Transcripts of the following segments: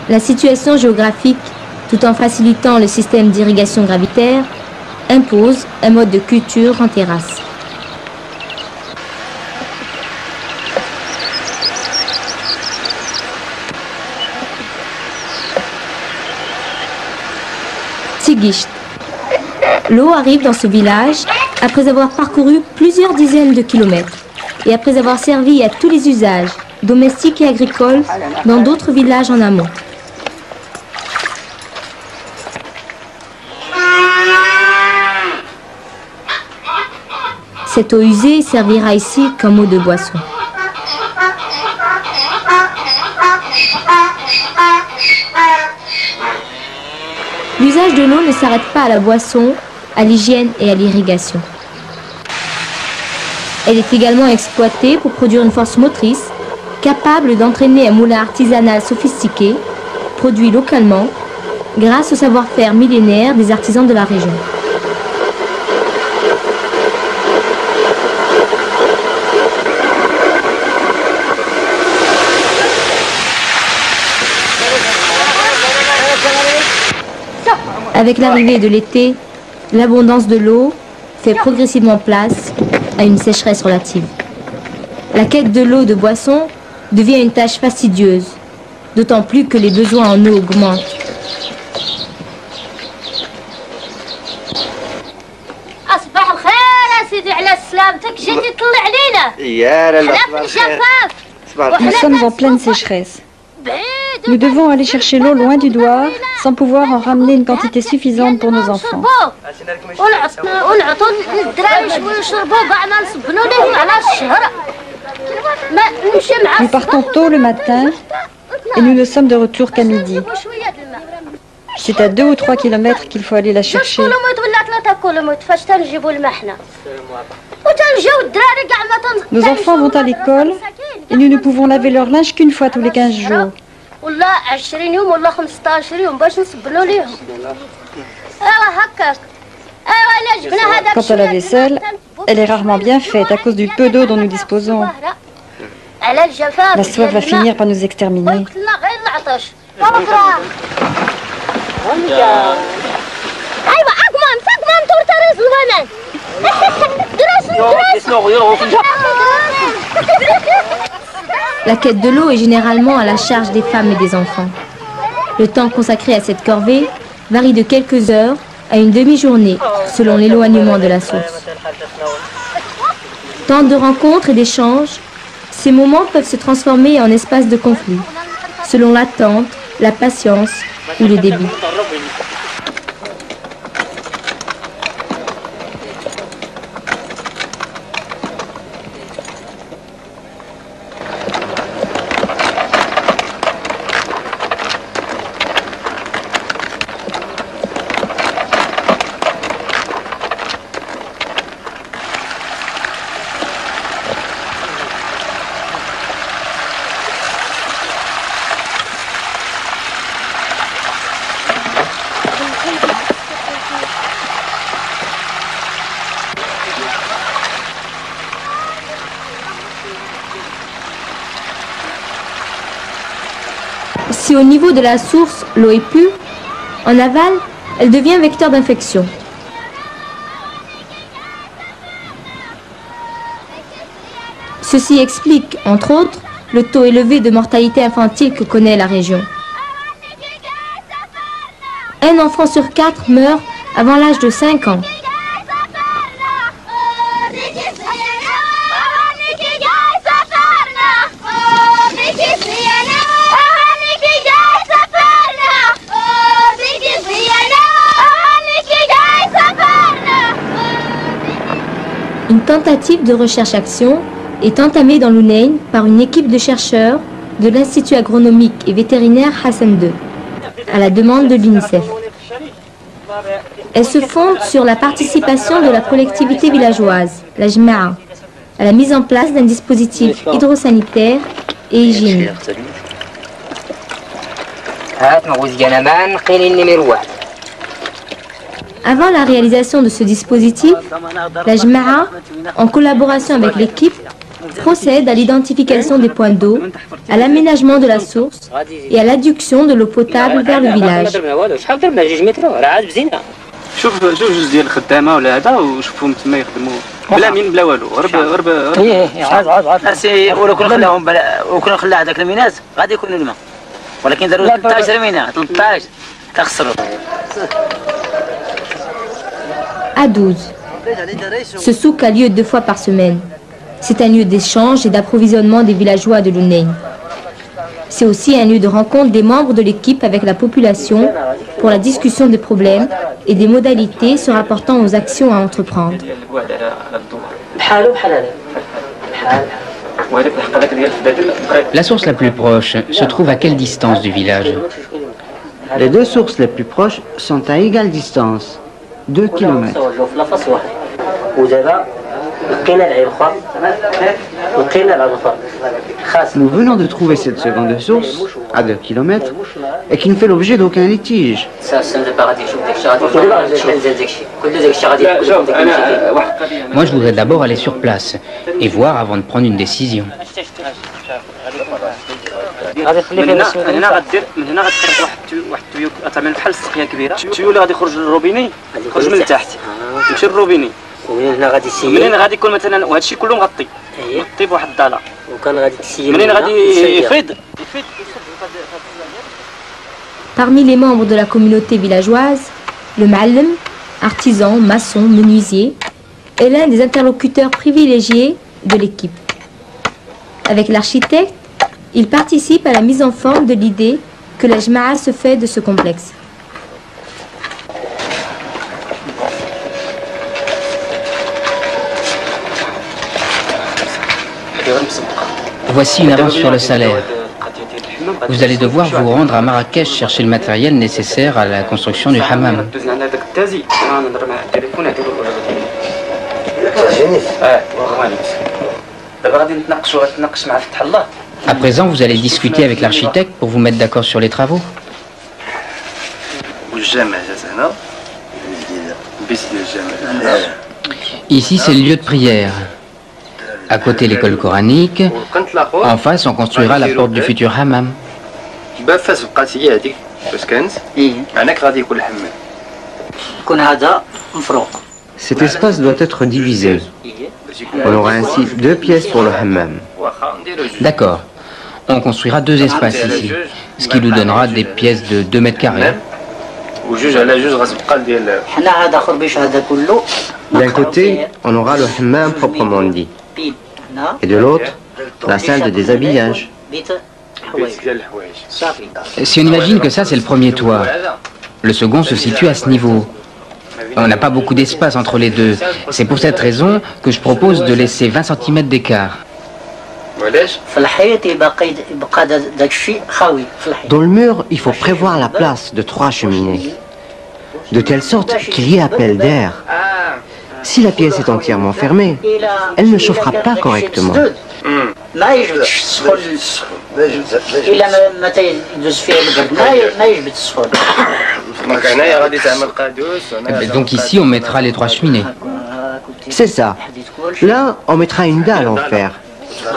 La situation géographique, tout en facilitant le système d'irrigation gravitaire, impose un mode de culture en terrasse. Tigisht. L'eau arrive dans ce village après avoir parcouru plusieurs dizaines de kilomètres et après avoir servi à tous les usages, domestiques et agricoles, dans d'autres villages en amont. Cette eau usée servira ici comme eau de boisson. L'usage de l'eau ne s'arrête pas à la boisson, à l'hygiène et à l'irrigation. Elle est également exploitée pour produire une force motrice capable d'entraîner un moulin artisanal sophistiqué, produit localement, grâce au savoir-faire millénaire des artisans de la région. Avec l'arrivée de l'été, l'abondance de l'eau fait progressivement place à une sécheresse relative. La quête de l'eau de boisson devient une tâche fastidieuse, d'autant plus que les besoins en eau augmentent. Nous sommes en pleine sécheresse. Nous devons aller chercher l'eau loin du Douar sans pouvoir en ramener une quantité suffisante pour nos enfants. Nous partons tôt le matin et nous ne sommes de retour qu'à midi. C'est à 2 ou 3 kilomètres qu'il faut aller la chercher. Nos enfants vont à l'école et nous ne pouvons laver leur linge qu'une fois tous les 15 jours. Quant à la vaisselle, elle est rarement bien faite à cause du peu d'eau dont nous disposons. La soif va finir par nous exterminer. La quête de l'eau est généralement à la charge des femmes et des enfants. Le temps consacré à cette corvée varie de quelques heures à une demi-journée selon l'éloignement de la source. Tant de rencontres et d'échanges, ces moments peuvent se transformer en espaces de conflit, selon l'attente, la patience ou le débit. Si au niveau de la source, l'eau est pure, en aval, elle devient vecteur d'infection. Ceci explique, entre autres, le taux élevé de mortalité infantile que connaît la région. Un enfant sur 4 meurt avant l'âge de 5 ans. Une tentative de recherche-action est entamée dans l'Ounayn par une équipe de chercheurs de l'Institut agronomique et vétérinaire Hassan II, à la demande de l'UNICEF. Elle se fonde sur la participation de la collectivité villageoise, la Jma'a, à la mise en place d'un dispositif hydrosanitaire et hygiénique. Avant la réalisation de ce dispositif, la Jma'a, en collaboration avec l'équipe, procède à l'identification des points d'eau, à l'aménagement de la source et à l'adduction de l'eau potable vers le village. شوف جوج ديال الخدامه ولا هذا وشوفهم تما يخدموا بلا مين بلا والو غرب عاد اسي ولو كنا خلاهم وكنا خلا هذاك الميناء غادي يكونوا الماء ولكن داروا 13 ميناء 13 تخسروا. À 12. Ce souk a lieu 2 fois par semaine. C'est un lieu d'échange et d'approvisionnement des villageois de Lounain. C'est aussi un lieu de rencontre des membres de l'équipe avec la population pour la discussion des problèmes et des modalités se rapportant aux actions à entreprendre. La source la plus proche se trouve à quelle distance du village? Les deux sources les plus proches sont à égale distance, 2 km. Nous venons de trouver cette seconde source, à 2 km, et qui ne fait l'objet d'aucun litige. Moi, je voudrais d'abord aller sur place et voir avant de prendre une décision. من هنا غدير واحد التيوب تعمل بحال السقيه كبيره التيوب اللي غادي يخرج للروبيني يخرج من تحت يمشي للروبيني ومنين غادي يكون مثلا وهذا الشيء كله مغطي بواحد الضاله وكان غادي منين غادي يفيض. Parmi les membres de la communauté villageoise, le Ma'allem, artisan, maçon, menuisier, est l'un des interlocuteurs privilégiés de l'équipe. Avec l'architecte, il participe à la mise en forme de l'idée que la Jma'a se fait de ce complexe. Voici une avance sur le salaire. Vous allez devoir vous rendre à Marrakech chercher le matériel nécessaire à la construction du hammam. À présent, vous allez discuter avec l'architecte pour vous mettre d'accord sur les travaux. Ici, c'est le lieu de prière. À côté, l'école coranique. En face, on construira la porte du futur hammam. Cet espace doit être divisé. On aura ainsi 2 pièces pour le hammam. D'accord. On construira 2 espaces ici, ce qui nous donnera des pièces de 2 mètres carrés. D'un côté, on aura le hammam proprement dit. Et de l'autre, la salle de déshabillage. Si on imagine que ça, c'est le premier toit, le second se situe à ce niveau. On n'a pas beaucoup d'espace entre les deux. C'est pour cette raison que je propose de laisser 20 cm d'écart. Dans le mur, il faut prévoir la place de 3 cheminées, de telle sorte qu'il y ait appel d'air. Si la pièce est entièrement fermée, elle ne chauffera pas correctement. Donc ici, on mettra les 3 cheminées. C'est ça. Là, on mettra une dalle en fer.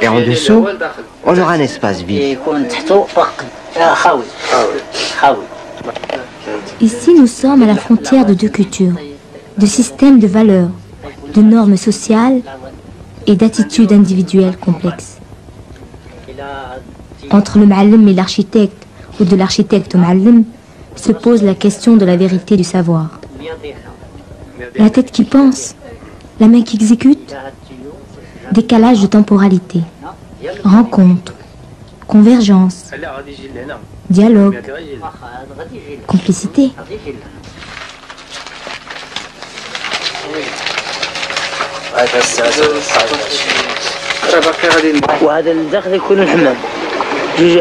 Et en dessous, on aura un espace vide. Ici, nous sommes à la frontière de 2 cultures, de systèmes de valeurs, de normes sociales et d'attitudes individuelles complexes. Entre le Ma'allem et l'architecte, ou de l'architecte au Ma'allem, se pose la question de la vérité du savoir. La tête qui pense, la main qui exécute, décalage de temporalité, rencontre, convergence, dialogue, complicité.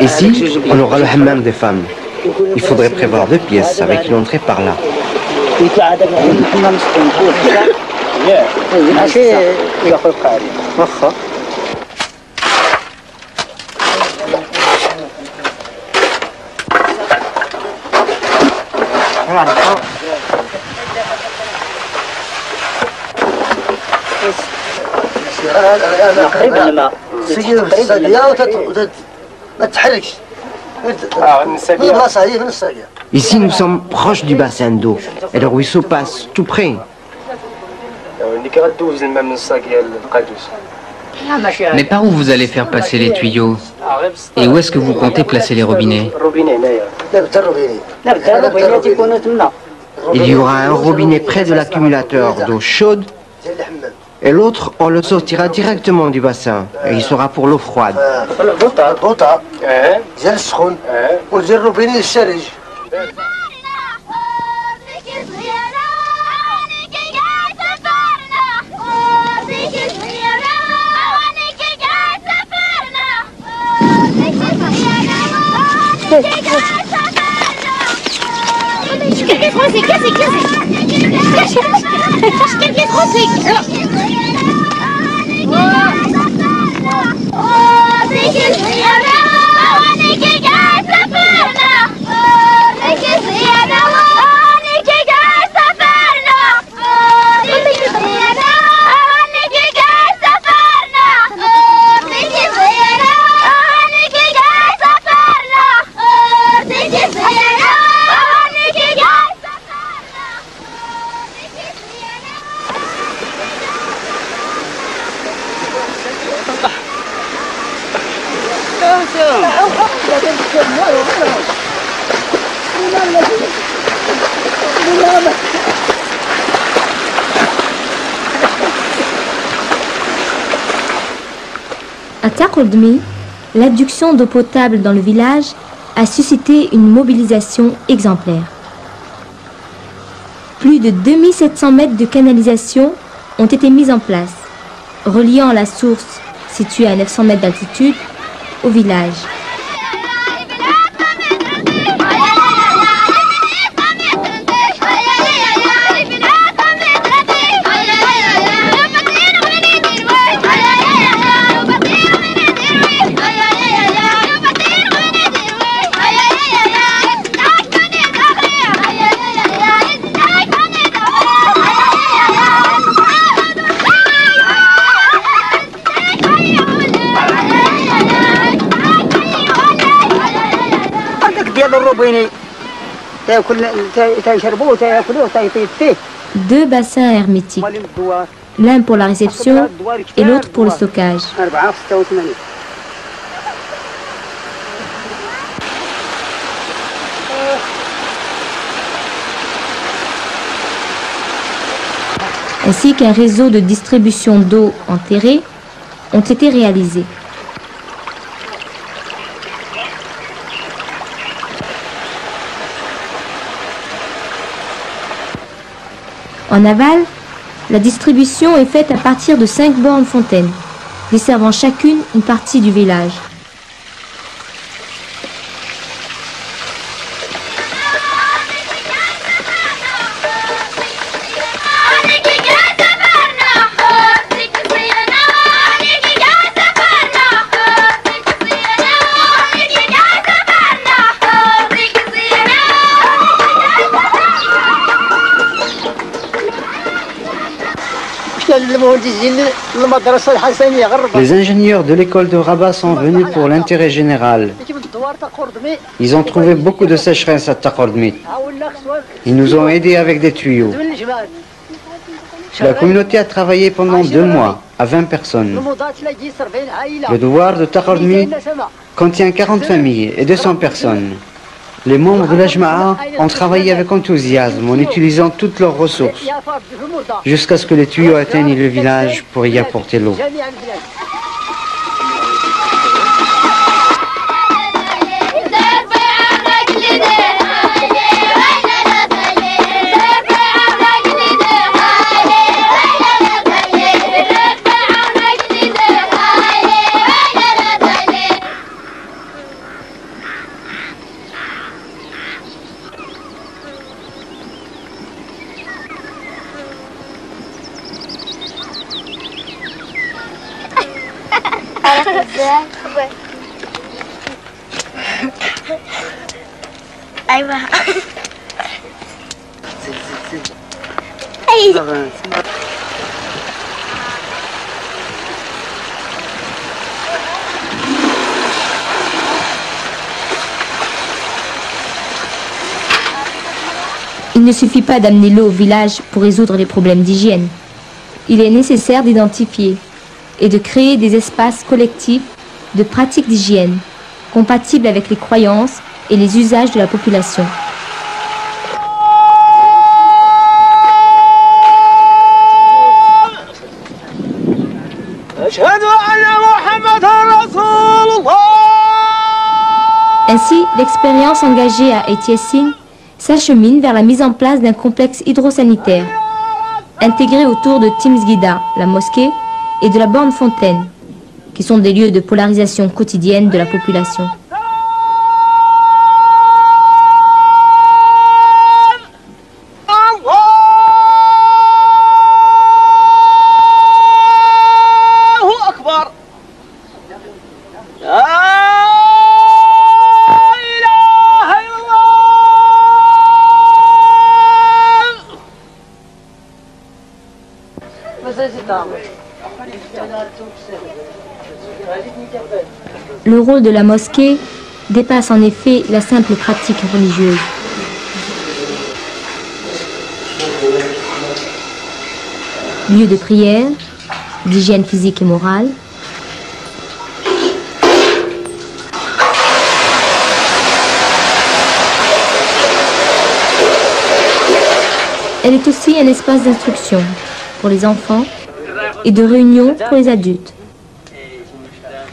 Ici, on aura le hammam des femmes. Il faudrait prévoir 2 pièces avec une entrée par là. تقريبا الماء ما تحركش Ici, nous sommes proches du bassin d'eau et le ruisseau passe tout près. Mais par où vous allez faire passer les tuyaux? Et où est-ce que vous comptez placer les robinets? Il y aura un robinet près de l'accumulateur d'eau chaude et l'autre, on le sortira directement du bassin et il sera pour l'eau froide. À Taqordmi, l'adduction d'eau potable dans le village a suscité une mobilisation exemplaire. Plus de 2700 mètres de canalisation ont été mis en place, reliant la source située à 900 mètres d'altitude au village. Deux bassins hermétiques, l'un pour la réception et l'autre pour le stockage. Ainsi qu'un réseau de distribution d'eau enterrée ont été réalisés. En aval, la distribution est faite à partir de 5 bornes fontaines, desservant chacune une partie du village. Les ingénieurs de l'école de Rabat sont venus pour l'intérêt général. Ils ont trouvé beaucoup de sécheresse à Taqordmi. Ils nous ont aidés avec des tuyaux. La communauté a travaillé pendant 2 mois, à 20 personnes. Le douar de Taqordmi contient 40 familles et 200 personnes. Les membres de la Jma'a ont travaillé avec enthousiasme en utilisant toutes leurs ressources jusqu'à ce que les tuyaux atteignent le village pour y apporter l'eau. أيوة Il ne suffit pas d'amener l'eau au village pour résoudre les problèmes d'hygiène. Il est nécessaire d'identifier et de créer des espaces collectifs de pratiques d'hygiène compatibles avec les croyances et les usages de la population. Ainsi, l'expérience engagée à Etiessine s'achemine vers la mise en place d'un complexe hydrosanitaire, intégré autour de Timsgida, la mosquée, et de la borne fontaine, qui sont des lieux de polarisation quotidienne de la population. Le rôle de la mosquée dépasse en effet la simple pratique religieuse. Lieu de prière, d'hygiène physique et morale, elle est aussi un espace d'instruction pour les enfants et de réunion pour les adultes.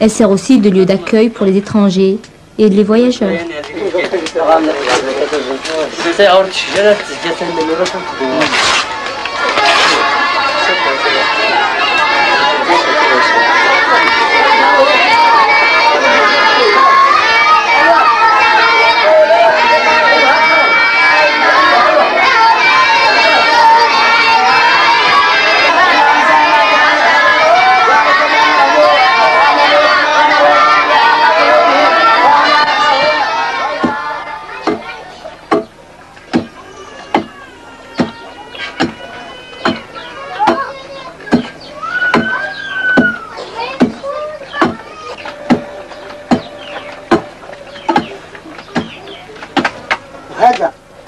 Elle sert aussi de lieu d'accueil pour les étrangers et les voyageurs.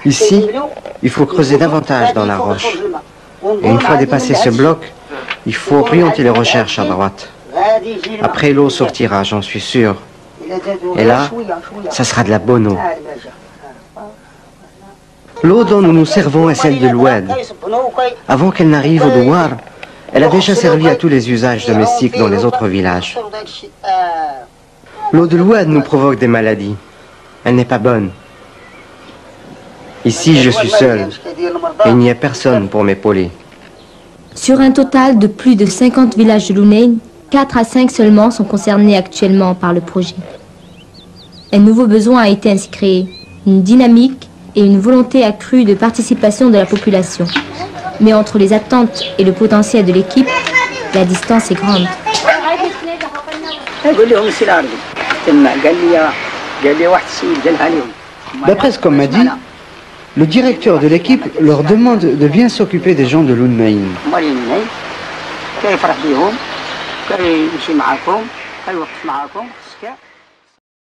Ici, il faut creuser davantage dans la roche. Et une fois dépassé ce bloc, il faut orienter les recherches à droite. Après, l'eau sortira, j'en suis sûr. Et là, ça sera de la bonne eau. L'eau dont nous nous servons est celle de l'Oued. Avant qu'elle n'arrive au Douar, elle a déjà servi à tous les usages domestiques dans les autres villages. L'eau de l'Oued nous provoque des maladies. Elle n'est pas bonne. Ici, je suis seul, et il n'y a personne pour m'épauler. Sur un total de plus de 50 villages de Lounain, 4 à 5 seulement sont concernés actuellement par le projet. Un nouveau besoin a été ainsi créé, une dynamique et une volonté accrue de participation de la population. Mais entre les attentes et le potentiel de l'équipe, la distance est grande. D'après ce qu'on m'a dit, le directeur de l'équipe leur demande de bien s'occuper des gens de Lounain.